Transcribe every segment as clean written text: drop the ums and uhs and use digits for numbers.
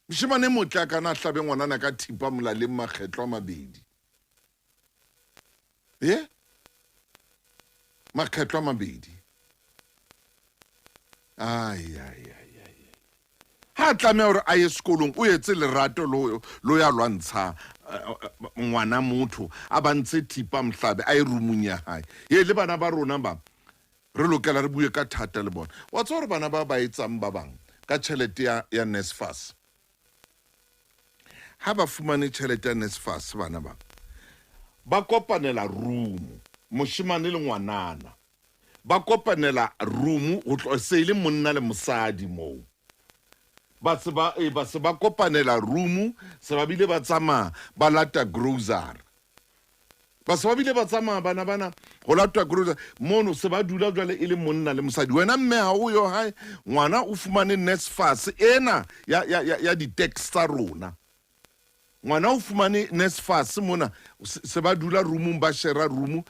moshimane motle a kana hlabe ngwanana ka thipa molaleng makgetlo a mabedi makgetlo a mabedi ha tlameha hore a ye sekolong o etse lerato lo ya lwantsha ngwana motho a bantse thipa mhlabe a e rumung ya hae le bana ba rona ba re lokela re bue ka thata le bona wa tswa hore bana ba etsang ba bang ka chelete ya NSFAS ha ba fumane chelete ya NSFAS bana ba kopanela room moshimane le ngwanana ba kopanela room ho tloseile monna le mosadi moo ba se ba kopanela room se ba bile ba tsama ba lata grocery ba se ba bile ba tsama bana go lata grocery mono se ba dula jwale e le monna le mosadi wena mme ha o yo hae ngwana o fumane NSFAS ena ya di text tsa rona ngwana o fumane NSFAS mona se ba dula roomong ba share room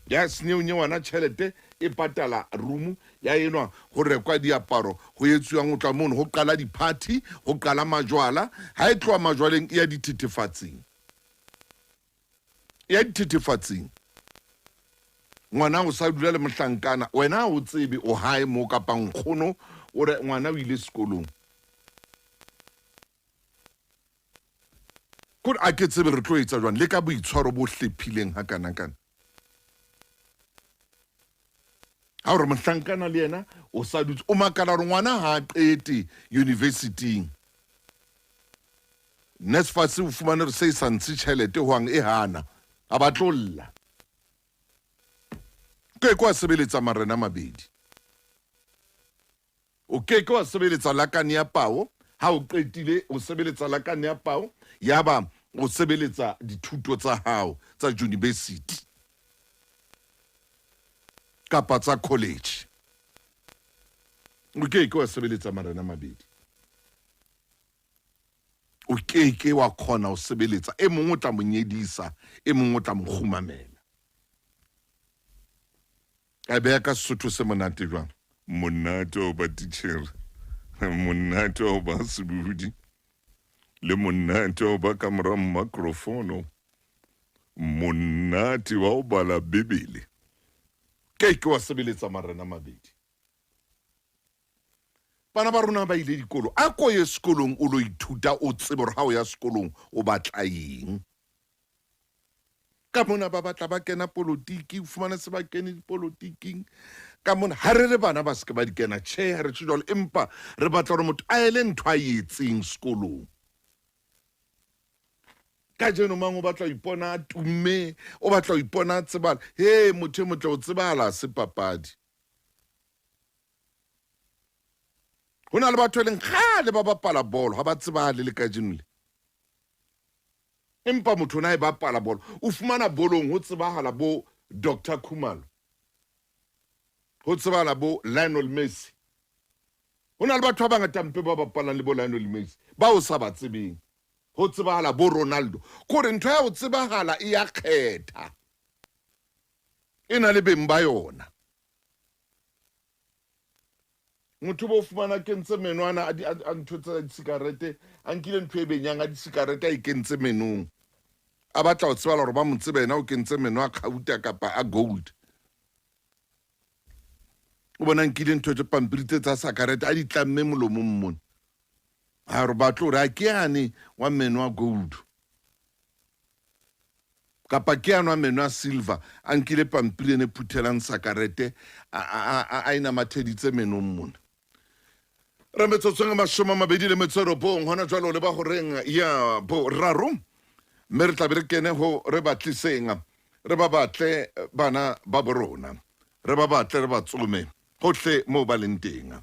ya sneunya wana chelete e patala room ya enwa go rekwa diaparo go etsuwang o tla mono go qala di-party go qala majwala ha e tloa majwaleng ya dithethefatsing ngwana o sa dula le mohlankana wena o tsebe o hae mo kapa nkgono o re ngwana o ile sekolong kore a ke tsebe re tlo etsa jwang le ka boitshwaro bo hlephileng ha kana ha o re mohlankana le yena o sa dutse o makala gore ngwana ha a qete university NSFAS o fumane re se sa ntshe tjhelete hoang e hana a ba tlolla ke kwa sebeletsa marena mabedi o ke wa sebeletsa lakane ya pao ha o qetile o sebeletsa lakane ya pao yaba o sebeletsa dithuto tsa hao tsa university kapa tsa college o ke wa sebeletsa marena mabedi o ke wa khona o sebeletsa e mongwe o tla monyedisa e mongwe o tla mogumamela a be ka Sotho se monate jwang monate o ba teacher monate o ba sebudi le monate o ba ka mora microphone monate wa o bala bibele ke wa sebeletsa marena mabedi bana ba rona ba ile dikolo a ko ye sekolong o lo ithuta o tsebe gore ha o ya sekolong o batla eng ka mona ba batla ba kena politiki o fumana se ba kene dipolotiking ka mona ha re re bana ba se ke ba di kena ha re tshwalo empa re batla gore motho a ele ntho a etseng sekolong ka jeno mang o batla o ipona a tumme o batla o ipona a tsebala motho motle o tsebala se papadi ho na le batho le nkgale ba bapala bolo ha ba tsebale le ka jeno le empa motho na e bapala bolo o fumana bolong ho tsebahala bo Dr. Khumalo ho tsebahala bo Lionel Messi ho na le batho ba bangata mpe ba bapalang le bo Lionel Messi ba o sa ba tsebeng ho tsebahala bo Ronaldo kore ntho ya o tsebahala e ya kgetha ena le beng ba yona motho bo fumana kentse menwana a ntho tsa cigarette a nkile ntho e benyang a di cigarette a ikentse menong a batla o tsebala gore ba mo tsebena o kentse meno a khauta kapa a gold o bona nkile ntho tse pampiri tsa cigarette a di tlamme molomong mona a re batlo re a ke ane wa meno a gold kapa ke ane wa meno a silver a nkile pampiri ene phuthelang cigarette a ina matheditse menong mona re metsotsong a 20 hona jwalo le ba go reng ya bo raro mme re tla be re kene ho re batliseng re ba batle bana ba borona re ba batle re ba tsome hohle mo ba leng teng